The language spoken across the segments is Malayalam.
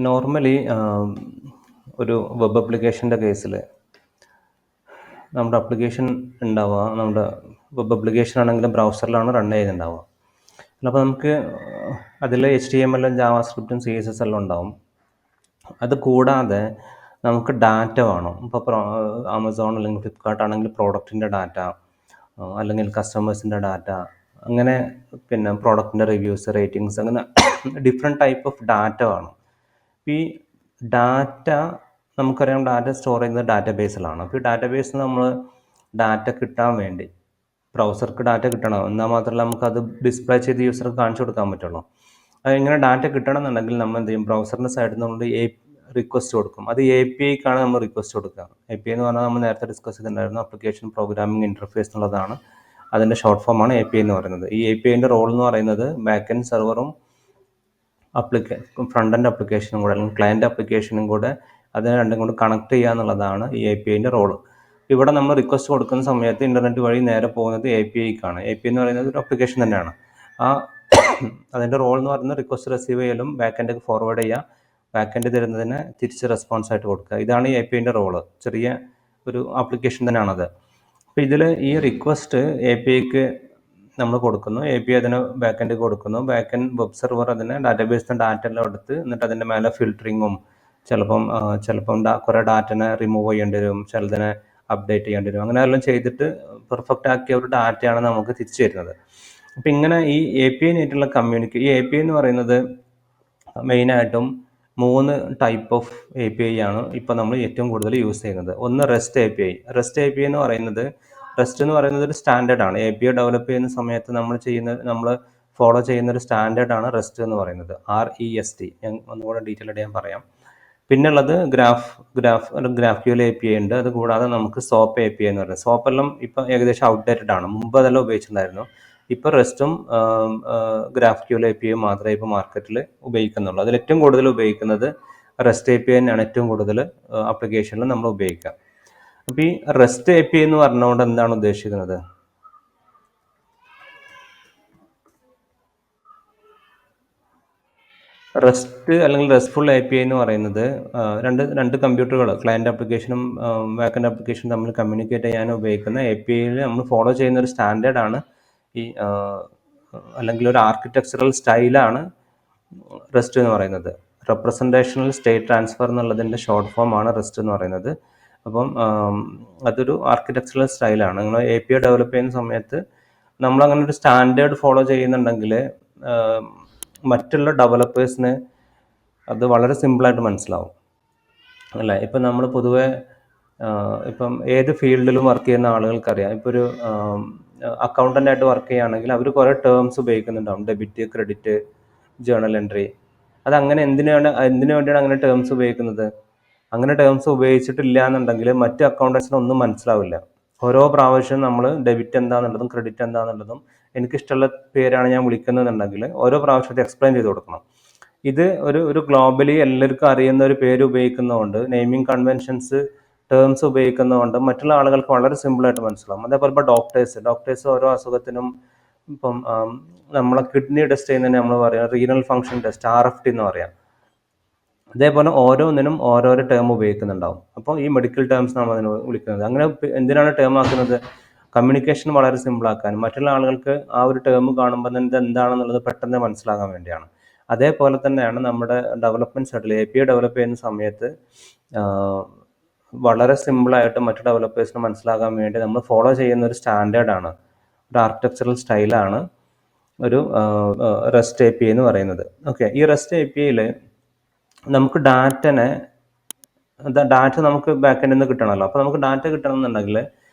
നോർമലി ഒരു വെബ് ആപ്ലിക്കേഷൻ്റെ കേസിൽ നമ്മുടെ ആപ്ലിക്കേഷൻ ഉണ്ടാവുക, നമ്മുടെ വെബ് ആപ്ലിക്കേഷൻ ആണെങ്കിലും ബ്രൗസറിലാണ് റൺ ചെയ്യുന്നുണ്ടാവുക. അപ്പോൾ നമുക്ക് അതിൽ HTML, ജാവാസ്ക്രിപ്റ്റും CSS എല്ലാം ഉണ്ടാവും. അത് കൂടാതെ നമുക്ക് ഡാറ്റ വേണം. ഇപ്പോൾ ആമസോൺ അല്ലെങ്കിൽ ഫ്ലിപ്കാർട്ട് ആണെങ്കിൽ പ്രോഡക്റ്റിൻ്റെ ഡാറ്റ, അല്ലെങ്കിൽ കസ്റ്റമേഴ്സിൻ്റെ ഡാറ്റ, അങ്ങനെ പിന്നെ പ്രോഡക്റ്റിൻ്റെ റിവ്യൂസ്, റേറ്റിങ്സ്, അങ്ങനെ ഡിഫറെൻറ്റ് ടൈപ്പ് ഓഫ് ഡാറ്റ വേണം. ഈ ഡാറ്റ നമുക്കറിയാം, ഡാറ്റ സ്റ്റോർ ചെയ്യുന്നത് ഡാറ്റാബേസിലാണ്. അപ്പോൾ ഈ ഡാറ്റാബേസിൽ നമ്മൾ ഡാറ്റ കിട്ടാൻ വേണ്ടി ബ്രൗസർക്ക് ഡാറ്റ കിട്ടണം, എന്നാൽ മാത്രമല്ല നമുക്കത് ഡിസ്പ്ലേ ചെയ്ത് യൂസർക്ക് കാണിച്ചു കൊടുക്കാൻ പറ്റുള്ളൂ. ഇങ്ങനെ ഡാറ്റ കിട്ടണം എന്നുണ്ടെങ്കിൽ നമ്മൾ എന്ത് ചെയ്യും, ബ്രൗസറിൻ്റെ സൈഡിൽ നമ്മൾ റിക്വസ്റ്റ് കൊടുക്കും. അത് API നമ്മൾ റിക്വസ്റ്റ് കൊടുക്കുക. API എന്ന് പറഞ്ഞാൽ നമ്മൾ നേരത്തെ ഡിസ്കസ് ചെയ്തിട്ടുണ്ടായിരുന്നു, ആപ്ലിക്കേഷൻ പ്രോഗ്രാമിംഗ് ഇൻ്റർഫേസ് എന്നുള്ളതാണ്. അതിൻ്റെ ഷോർട്ട് ഫോമാണ് API എന്ന് പറയുന്നത്. ഈ APIൻ്റെ റോൾ എന്ന് പറയുന്നത് ബാക്ക് എൻഡ് സെർവറും ഫ്രണ്ട് എൻഡ് ആപ്ലിക്കേഷനും കൂടെ, അല്ലെങ്കിൽ ക്ലയൻറ്റ് ആപ്ലിക്കേഷനും കൂടെ, അതിനെ രണ്ടും കൂടെ കണക്ട് ചെയ്യുക എന്നുള്ളതാണ് ഈ APIൻ്റെ റോള്. ഇവിടെ നമ്മൾ റിക്വസ്റ്റ് കൊടുക്കുന്ന സമയത്ത് ഇൻ്റർനെറ്റ് വഴി നേരെ പോകുന്നത് APIക്കാണ്. API എന്ന് പറയുന്നത് ഒരു ആപ്ലിക്കേഷൻ തന്നെയാണ്. അതിൻ്റെ റോൾ എന്ന് പറയുന്നത് റിക്വസ്റ്റ് റിസീവ് ചെയ്യലും ബാക്ക് എൻഡ് ഫോർവേഡ് ചെയ്യുക, ബാക്ക് എൻഡ് തരുന്നതിന് തിരിച്ച് റെസ്പോൺസ് ആയിട്ട് കൊടുക്കുക. ഇതാണ് ഈ APIൻ്റെ റോള്. ചെറിയ ഒരു ആപ്ലിക്കേഷൻ തന്നെയാണത്. അപ്പോൾ ഇതിൽ ഈ റിക്വസ്റ്റ് APIക്ക് നമ്മൾ കൊടുക്കുന്നു, API അതിന് ബാക്ക് എൻഡ് കൊടുക്കുന്നു, ബാക്ക് എൻഡ് വെബ് സെർവർ അതിന് ഡാറ്റാബേസിൻ്റെ ഡാറ്റ എല്ലാം എടുത്ത് എന്നിട്ട് അതിൻ്റെ മേലെ ഫിൽറ്ററിങ്ങും, ചിലപ്പം കുറേ ഡാറ്റനെ റിമൂവ് ചെയ്യേണ്ടി വരും, ചിലതിനെ അപ്ഡേറ്റ് ചെയ്യേണ്ടി വരും, അങ്ങനെ എല്ലാം ചെയ്തിട്ട് പെർഫെക്റ്റ് ആക്കിയ ഒരു ഡാറ്റയാണ് നമുക്ക് തിരിച്ചു തരുന്നത്. അപ്പം ഇങ്ങനെ ഈ API ആയിട്ടുള്ള ഈ API എന്ന് പറയുന്നത് മെയിനായിട്ടും 3 ടൈപ്പ് ഓഫ് API ആണ് ഇപ്പോൾ നമ്മൾ ഏറ്റവും കൂടുതൽ യൂസ് ചെയ്യുന്നത്. ഒന്ന് REST API. REST API എന്ന് പറയുന്നത് ഒരു സ്റ്റാൻഡേർഡാണ്. API ഡെവലപ്പ് ചെയ്യുന്ന സമയത്ത് നമ്മൾ ഫോളോ ചെയ്യുന്ന ഒരു സ്റ്റാൻഡേർഡാണ് REST എന്ന് പറയുന്നത്. REST. ഞാൻ ഒന്നുകൂടെ ഡീറ്റെയിൽ ആയിട്ട് ഞാൻ പറയാം. പിന്നുള്ളത് GraphQL API ഉണ്ട്. അത് കൂടാതെ നമുക്ക് SOAP API എന്ന് പറയുന്നത്. SOAP എല്ലാം ഇപ്പം ഏകദേശം ഔട്ട്ഡേറ്റഡ് ആണ്. മുമ്പ് അതെല്ലാം ഉപയോഗിച്ചിട്ടുണ്ടായിരുന്നു. ഇപ്പോൾ RESTും GraphQL API മാത്രമേ ഇപ്പോൾ മാർക്കറ്റിൽ ഉപയോഗിക്കുന്നുള്ളൂ. അതിൽ ഏറ്റവും കൂടുതൽ ഉപയോഗിക്കുന്നത് REST API തന്നെയാണ്. ഏറ്റവും കൂടുതൽ ആപ്ലിക്കേഷനിൽ നമ്മൾ ഉപയോഗിക്കുക. അപ്പോൾ ഈ REST API എന്ന് പറഞ്ഞുകൊണ്ട് എന്താണ് ഉദ്ദേശിക്കുന്നത്? REST അല്ലെങ്കിൽ RESTful API എന്ന് പറയുന്നത് രണ്ട് കമ്പ്യൂട്ടറുകൾ, ക്ലയൻറ്റ് ആപ്ലിക്കേഷനും ബാക്കെൻഡ് ആപ്ലിക്കേഷനും തമ്മിൽ കമ്മ്യൂണിക്കേറ്റ് ചെയ്യാൻ ഉപയോഗിക്കുന്ന APIയിൽ നമ്മൾ ഫോളോ ചെയ്യുന്ന ഒരു സ്റ്റാൻഡേർഡാണ് അല്ലെങ്കിൽ ഒരു ആർക്കിടെക്ചറൽ സ്റ്റൈലാണ് REST എന്ന് പറയുന്നത്. റെപ്രസെൻറ്റേഷണൽ സ്റ്റേറ്റ് ട്രാൻസ്ഫർ എന്നുള്ളതിൻ്റെ ഷോർട്ട് ഫോമാണ് REST എന്ന് പറയുന്നത്. അപ്പം അതൊരു ആർക്കിടെക്ചറൽ സ്റ്റൈലാണ്. നിങ്ങൾ API ഡെവലപ്പ് ചെയ്യുന്ന സമയത്ത് നമ്മളങ്ങനെ ഒരു സ്റ്റാൻഡേർഡ് ഫോളോ ചെയ്യുന്നുണ്ടെങ്കിൽ മറ്റുള്ള ഡെവലപ്പേഴ്സിന് അത് വളരെ സിമ്പിളായിട്ട് മനസ്സിലാവും, അല്ലേ? ഇപ്പം നമ്മൾ പൊതുവെ ഇപ്പം ഏത് ഫീൽഡിലും വർക്ക് ചെയ്യുന്ന ആളുകൾക്കറിയാം. ഇപ്പോൾ ഒരു അക്കൗണ്ടൻ്റായിട്ട് വർക്ക് ചെയ്യുകയാണെങ്കിൽ അവർ കുറേ ടേംസ് ഉപയോഗിക്കുന്നുണ്ടാവും. Debit, credit, journal entry. അതങ്ങനെ എന്തിനു വേണ്ടിയാണ് അങ്ങനെ ടേംസ് ഉപയോഗിക്കുന്നത്? അങ്ങനെ ടേംസ് ഉപയോഗിച്ചിട്ടില്ല എന്നുണ്ടെങ്കിൽ മറ്റ് അക്കൗണ്ടൻസിന് ഒന്നും മനസ്സിലാവില്ല. ഓരോ പ്രാവശ്യം നമ്മൾ ഡെബിറ്റ് എന്താണെന്നുള്ളതും ക്രെഡിറ്റ് എന്താണെന്നുള്ളതും എനിക്കിഷ്ടമുള്ള പേരാണ് ഞാൻ വിളിക്കുന്നതെന്നുണ്ടെങ്കിൽ ഓരോ പ്രാവശ്യത്തെ എക്സ്പ്ലെയിൻ ചെയ്ത് കൊടുക്കണം. ഇത് ഒരു ഗ്ലോബലി എല്ലാവർക്കും അറിയുന്ന ഒരു പേര് ഉപയോഗിക്കുന്നതുകൊണ്ട്, നെയിമിംഗ് കൺവെൻഷൻസ്, ടേംസ് ഉപയോഗിക്കുന്നതുകൊണ്ട് മറ്റുള്ള ആളുകൾക്ക് വളരെ സിമ്പിളായിട്ട് മനസ്സിലാവും. അതേപോലെ ഇപ്പോൾ ഡോക്ടേഴ്സ് ഓരോ അസുഖത്തിനും ഇപ്പം നമ്മളെ കിഡ്നി ടെസ്റ്റ് ചെയ്യുന്നതിന് നമ്മൾ പറയാം റീനൽ ഫംഗ്ഷൻ ടെസ്റ്റ്, RFT എന്ന് പറയാം. അതേപോലെ ഓരോന്നിനും ഓരോരോ ടേം ഉപയോഗിക്കുന്നുണ്ടാവും. അപ്പോൾ ഈ മെഡിക്കൽ ടേംസ് നമ്മൾ അതിന് വിളിക്കുന്നത്. അങ്ങനെ എന്തിനാണ് ടേം ആക്കുന്നത്? കമ്മ്യൂണിക്കേഷൻ വളരെ സിമ്പിളാക്കാനും മറ്റുള്ള ആളുകൾക്ക് ആ ഒരു ടേം കാണുമ്പോൾ തന്നെ ഇത് എന്താണെന്നുള്ളത് പെട്ടെന്ന് മനസ്സിലാകാൻ വേണ്ടിയാണ്. അതേപോലെ തന്നെയാണ് നമ്മുടെ ഡെവലപ്മെൻറ്റ് സൈഡിൽ API ഡെവലപ്പ് ചെയ്യുന്ന സമയത്ത് വളരെ സിമ്പിളായിട്ട് മറ്റു ഡെവലപ്പേഴ്സിന് മനസ്സിലാകാൻ വേണ്ടി നമ്മൾ ഫോളോ ചെയ്യുന്ന ഒരു സ്റ്റാൻഡേർഡാണ്, ഒരു ആർക്കിടെക്ചറൽ സ്റ്റൈലാണ് ഒരു REST API എന്ന് പറയുന്നത്. ഓക്കെ, ഈ REST APIയിൽ നമുക്ക് ഡാറ്റ നമുക്ക് ബാക്ക് എൻഡിൽ നിന്ന് കിട്ടണമല്ലോ. അപ്പോൾ നമുക്ക് ഡാറ്റ കിട്ടണമെന്നുണ്ടെങ്കിൽ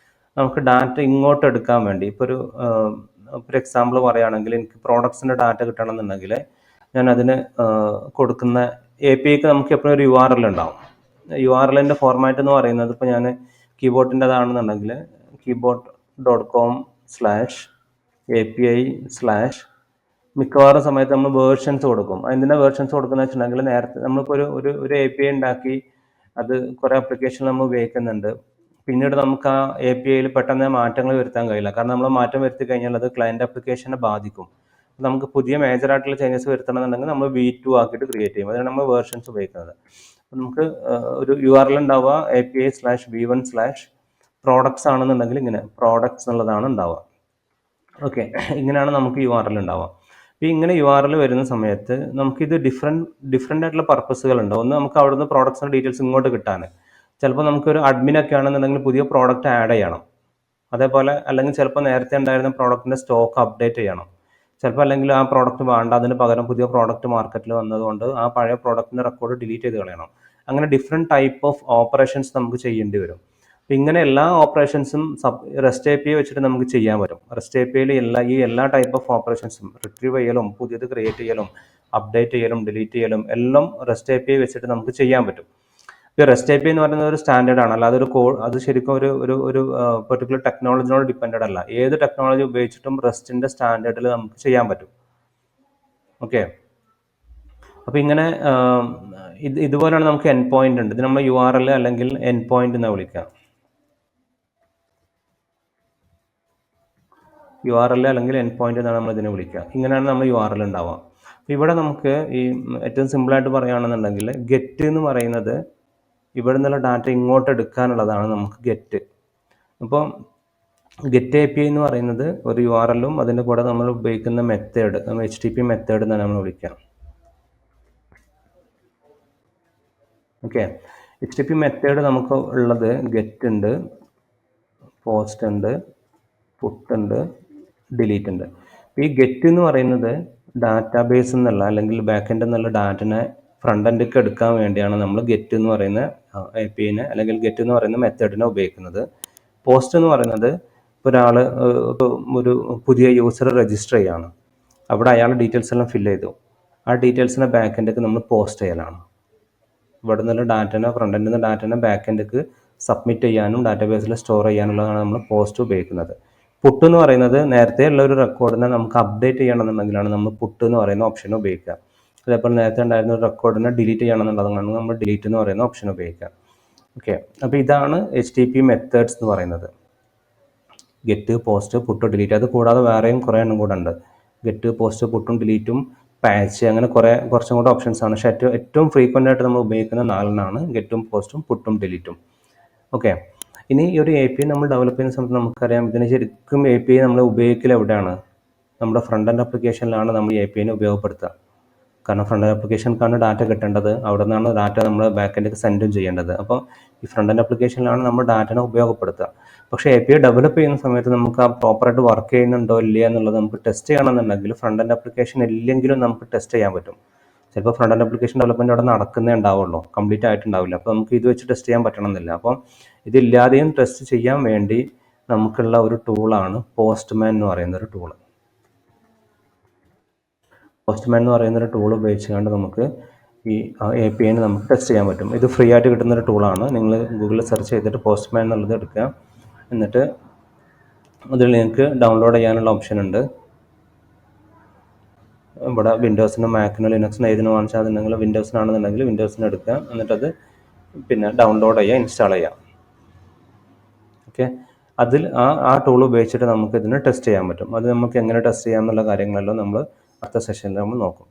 നമുക്ക് ഡാറ്റ ഇങ്ങോട്ട് എടുക്കാൻ വേണ്ടി, ഇപ്പോൾ ഒരു എക്സാമ്പിൾ പറയുകയാണെങ്കിൽ എനിക്ക് പ്രോഡക്ട്സിൻ്റെ ഡാറ്റ കിട്ടണമെന്നുണ്ടെങ്കിൽ ഞാൻ അതിന് കൊടുക്കുന്ന APIക്ക് നമുക്ക് എപ്പോഴും ഒരു URL ഉണ്ടാവും. URLൻ്റെ ഫോർമാറ്റ് എന്ന് പറയുന്നത്, ഇപ്പോൾ ഞാൻ കീബോർഡിൻ്റെതാണെന്നുണ്ടെങ്കിൽ keyboard.com/API/ മിക്കവാറും സമയത്ത് നമ്മൾ വേർഷൻസ് കൊടുക്കും. എന്തിനാണ് വേർഷൻസ് കൊടുക്കുന്നത് വെച്ചിട്ടുണ്ടെങ്കിൽ, നേരത്തെ നമ്മളിപ്പോൾ ഒരു API ഉണ്ടാക്കി അത് കുറേ ആപ്ലിക്കേഷൻ നമ്മൾ ഉപയോഗിക്കുന്നുണ്ട്. പിന്നീട് നമുക്ക് ആ APIയിൽ പെട്ടെന്ന് മാറ്റങ്ങൾ വരുത്താൻ കഴിയില്ല. കാരണം നമ്മൾ മാറ്റം വരുത്തി കഴിഞ്ഞാൽ അത് ക്ലയൻറ്റ് ആപ്ലിക്കേഷനെ ബാധിക്കും. നമുക്ക് പുതിയ മേജറായിട്ടുള്ള ചേഞ്ചസ് വരുത്തണമെന്നുണ്ടെങ്കിൽ നമ്മൾ V2 ആക്കിയിട്ട് ക്രിയേറ്റ് ചെയ്യും. അതിനാണ് നമ്മൾ വേർഷൻസ് ഉപയോഗിക്കുന്നത്. അപ്പോൾ നമുക്ക് ഒരു URL ഉണ്ടാവുക API/v1/products ആണെന്നുണ്ടെങ്കിൽ ഇങ്ങനെ പ്രോഡക്ട്സ് എന്നുള്ളതാണ് ഉണ്ടാവുക. ഓക്കെ, ഇങ്ങനെയാണ് നമുക്ക് URL ഉണ്ടാവുക. അപ്പോൾ ഇങ്ങനെ URL വരുന്ന സമയത്ത് നമുക്കിത് ഡിഫറെൻ്റ് ആയിട്ടുള്ള പർപ്പസുകളുണ്ട്. ഒന്ന്, നമുക്ക് അവിടുന്ന് പ്രോഡക്ട്സിൻ്റെ ഡീറ്റെയിൽസ് ഇങ്ങോട്ട് കിട്ടാൻ. ചിലപ്പോൾ നമുക്കൊരു അഡ്മിനൊക്കെ ആണെന്നുണ്ടെങ്കിൽ പുതിയ പ്രോഡക്റ്റ് ആഡ് ചെയ്യണം. അതേപോലെ അല്ലെങ്കിൽ ചിലപ്പോൾ നേരത്തെ ഉണ്ടായിരുന്ന പ്രോഡക്റ്റിൻ്റെ സ്റ്റോക്ക് അപ്ഡേറ്റ് ചെയ്യണം. ചിലപ്പോൾ അല്ലെങ്കിൽ ആ പ്രോഡക്റ്റ് വേണ്ട, അതിന് പകരം പുതിയ പ്രോഡക്റ്റ് മാർക്കറ്റിൽ വന്നതുകൊണ്ട് ആ പഴയ പ്രോഡക്റ്റിൻ്റെ റെക്കോർഡ് ഡിലീറ്റ് ചെയ്ത് കളയണം. അങ്ങനെ ഡിഫറെൻറ്റ് ടൈപ്പ് ഓഫ് ഓപ്പറേഷൻസ് നമുക്ക് ചെയ്യേണ്ടി വരും. അപ്പോൾ ഇങ്ങനെ എല്ലാ ഓപ്പറേഷൻസും REST API വെച്ചിട്ട് നമുക്ക് ചെയ്യാൻ പറ്റും. REST APIയിൽ എല്ലാ ടൈപ്പ് ഓഫ് ഓപ്പറേഷൻസും റിട്രീവ് ചെയ്യലും പുതിയത് ക്രിയേറ്റ് ചെയ്യലും അപ്ഡേറ്റ് ചെയ്യലും ഡിലീറ്റ് ചെയ്യലും എല്ലാം REST API വെച്ചിട്ട് നമുക്ക് ചെയ്യാൻ പറ്റും. ഇപ്പോൾ REST API എന്ന് പറയുന്നത് ഒരു സ്റ്റാൻഡേർഡ് ആണ്, അല്ലാതെ ഒരു അത് ശരിക്കും ഒരു പെർട്ടിക്കുലർ ടെക്നോളജിനോട് ഡിപ്പെൻഡഡ് അല്ല. ഏത് ടെക്നോളജി ഉപയോഗിച്ചിട്ടും റെസ്റ്റിൻ്റെ സ്റ്റാൻഡേർഡിൽ നമുക്ക് ചെയ്യാൻ പറ്റും. ഓക്കെ, അപ്പോൾ ഇങ്ങനെ ഇതുപോലെയാണ് നമുക്ക് എൻഡ് പോയിന്റ് ഉണ്ട്. ഇത് നമ്മൾ URL അല്ലെങ്കിൽ എൻഡ് പോയിന്റ് എന്ന് വിളിക്കാം. URL അല്ലെങ്കിൽ എൻഡ് പോയിന്റ് എന്നാണ് നമ്മൾ ഇതിനെ വിളിക്കുക. ഇങ്ങനെയാണ് നമ്മൾ URL ഉണ്ടാവുക. അപ്പോൾ ഇവിടെ നമുക്ക് ഈ ഏറ്റവും സിമ്പിളായിട്ട് പറയുകയാണെന്നുണ്ടെങ്കിൽ ഗെറ്റ് എന്ന് പറയുന്നത് ഇവിടെ നിന്നുള്ള ഡാറ്റ ഇങ്ങോട്ട് എടുക്കാനുള്ളതാണ് നമുക്ക് ഗെറ്റ്. അപ്പോൾ ഗെറ്റ് API എന്ന് പറയുന്നത് ഒരു URLഉം അതിൻ്റെ കൂടെ നമ്മൾ ഉപയോഗിക്കുന്ന മെത്തേഡ് HTTP മെത്തേഡ് എന്നാണ് നമ്മൾ വിളിക്കുക. ഓക്കെ, HTTP മെത്തേഡ് നമുക്ക് ഉള്ളത് ഗെറ്റ് ഉണ്ട്, പോസ്റ്റ് ഉണ്ട്, പുട്ട് ഉണ്ട്, ഡിലീറ്റ് ഉണ്ട്. ഈ ഗെറ്റ് എന്ന് പറയുന്നത് ഡാറ്റാബേസ് എന്നുള്ള അല്ലെങ്കിൽ ബാക്ക്-എൻഡ് എന്നുള്ള ഡാറ്റനെ ഫ്രണ്ട് എൻഡിലേക്ക് എടുക്കാൻ വേണ്ടിയാണ് നമ്മൾ ഗെറ്റ് എന്ന് പറയുന്ന APIനെ അല്ലെങ്കിൽ ഗെറ്റ് എന്ന് പറയുന്ന മെത്തേഡിനെ ഉപയോഗിക്കുന്നത്. പോസ്റ്റ് എന്ന് പറയുന്നത് ഒരാൾ ഒരു പുതിയ യൂസർ രജിസ്റ്റർ ചെയ്യാണ്, അവിടെ അയാൾ ഡീറ്റെയിൽസ് എല്ലാം ഫില്ല് ചെയ്തു, ആ ഡീറ്റെയിൽസിനെ ബാക്ക്-എൻഡിലേക്ക് നമ്മൾ പോസ്റ്റ് ചെയ്യലാണ്. ഇവിടെ നിന്നുള്ള ഡാറ്റനെ ഫ്രണ്ട് എൻഡിൽ നിന്ന് ഡാറ്റനെ ബാക്ക്-എൻഡിലേക്ക് സബ്മിറ്റ് ചെയ്യാനും ഡാറ്റാബേസിൽ സ്റ്റോർ ചെയ്യാനുള്ളതാണ് നമ്മൾ പോസ്റ്റ് ഉപയോഗിക്കുന്നത്. പുട്ട് എന്ന് പറയുന്നത് നേരത്തെ ഉള്ള ഒരു റെക്കോർഡിനെ നമുക്ക് അപ്ഡേറ്റ് ചെയ്യണമെന്നുണ്ടെങ്കിലാണ് നമ്മൾ പുട്ട് എന്ന് പറയുന്ന ഓപ്ഷൻ ഉപയോഗിക്കുക. അതേപോലെ നേരത്തെ ഉണ്ടായിരുന്ന ഒരു റെക്കോർഡിനെ ഡിലീറ്റ് ചെയ്യണമെന്നുള്ളതാണ് നമ്മൾ ഡിലീറ്റ് എന്ന് പറയുന്ന ഓപ്ഷൻ ഉപയോഗിക്കുക. ഓക്കെ, അപ്പോൾ ഇതാണ് HTTP മെത്തേഡ്സ് എന്ന് പറയുന്നത്. Get, post, put, delete. അത് കൂടാതെ വേറെയും കുറേ എണ്ണം കൂടെ ഉണ്ട്. ഗെറ്റ്, പോസ്റ്റ്, പുട്ടും ഡിലീറ്റും പാച്ച്, അങ്ങനെ കുറച്ചും കൂടെ ഓപ്ഷൻസ് ആണ്. പക്ഷേ ഏറ്റവും ഫ്രീക്വൻ്റ് ആയിട്ട് നമ്മൾ ഉപയോഗിക്കുന്ന 4 ഗെറ്റും, പോസ്റ്റും, പുട്ടും, ഡിലീറ്റും. ഓക്കെ, ഇനി ഈ ഒരു API നമ്മൾ ഡെവലപ്പ് ചെയ്യുന്ന സമയത്ത് നമുക്കറിയാം ഇതിന് ശരിക്കും API നമ്മൾ ഉപയോഗിക്കൽ എവിടെയാണ്? നമ്മുടെ ഫ്രണ്ട് എൻഡ് ആപ്ലിക്കേഷനിലാണ് നമ്മൾ ഈ APIനെ ഉപയോഗപ്പെടുത്തുക. കാരണം ഫ്രണ്ട് എൻഡ് ആപ്ലിക്കേഷനിലാണ് ഡാറ്റ കിട്ടേണ്ടത്, അവിടെ നിന്നാണ് ഡാറ്റ നമ്മൾ ബാക്ക് എൻഡിലേക്ക് സെൻഡും ചെയ്യേണ്ടത്. അപ്പോൾ ഈ ഫ്രണ്ട് എൻഡ് ആപ്ലിക്കേഷനിലാണ് നമ്മൾ ഡാറ്റനെ ഉപയോഗപ്പെടുത്തുക. പക്ഷേ API ഡെവലപ്പ് ചെയ്യുന്ന സമയത്ത് നമുക്ക് ആ പ്രോപ്പറായിട്ട് വർക്ക് ചെയ്യുന്നുണ്ടോ ഇല്ല എന്നുള്ളത് നമുക്ക് ടെസ്റ്റ് ചെയ്യണമെന്നുണ്ടെങ്കിൽ ഫ്രണ്ട് എൻഡ് ആപ്ലിക്കേഷൻ ഇല്ലെങ്കിലും നമുക്ക് ടെസ്റ്റ് ചെയ്യാൻ പറ്റും. ചിലപ്പോൾ ഫ്രണ്ട് എൻഡ് ആപ്ലിക്കേഷൻ ഡെവലപ്മെൻറ്റ് അവിടെ നടക്കുന്നേ ഉണ്ടാവുള്ളൂ, കംപ്ലീറ്റ് ആയിട്ടുണ്ടാവില്ല. അപ്പോൾ നമുക്ക് ഇത് വെച്ച് ടെസ്റ്റ് ചെയ്യാൻ പറ്റണമെന്നില്ല. അപ്പം ഇതില്ലാതെയും ടെസ്റ്റ് ചെയ്യാൻ വേണ്ടി നമുക്കുള്ള ഒരു ടൂളാണ് പോസ്റ്റ്മാൻ എന്ന് പറയുന്ന ഒരു ടൂള്. പോസ്റ്റ്മാൻ എന്ന് പറയുന്ന ഒരു ടൂൾ ഉപയോഗിച്ചുകൊണ്ട് നമുക്ക് ഈ APIനെ നമുക്ക് ടെസ്റ്റ് ചെയ്യാൻ പറ്റും. ഇത് ഫ്രീ ആയിട്ട് കിട്ടുന്നൊരു ടൂളാണ്. നിങ്ങൾ ഗൂഗിളിൽ സെർച്ച് ചെയ്തിട്ട് പോസ്റ്റ്മാൻ എന്നുള്ളത് എടുക്കുക, എന്നിട്ട് അതിൽ നിങ്ങൾക്ക് ഡൗൺലോഡ് ചെയ്യാനുള്ള ഓപ്ഷൻ ഉണ്ട്. ഇവിടെ വിൻഡോസിനും മാക്കിനും ലിനക്സിനും ഏതിനും വാങ്ങിച്ചാൽ അതുണ്ടെങ്കിൽ വിൻഡോസിനാണെന്നുണ്ടെങ്കിൽ വിൻഡോസിന് എടുക്കുക, എന്നിട്ടത് പിന്നെ ഡൗൺലോഡ് ചെയ്യുക, ഇൻസ്റ്റാൾ ചെയ്യാം. ഓക്കെ, അതിൽ ആ ടൂൾ ഉപയോഗിച്ചിട്ട് നമുക്ക് ഇതിനെ ടെസ്റ്റ് ചെയ്യാൻ പറ്റും. അത് നമുക്ക് എങ്ങനെ ടെസ്റ്റ് ചെയ്യാമെന്നുള്ള കാര്യങ്ങളെല്ലാം നമ്മൾ അടുത്ത സെഷനിൽ നമ്മൾ നോക്കും.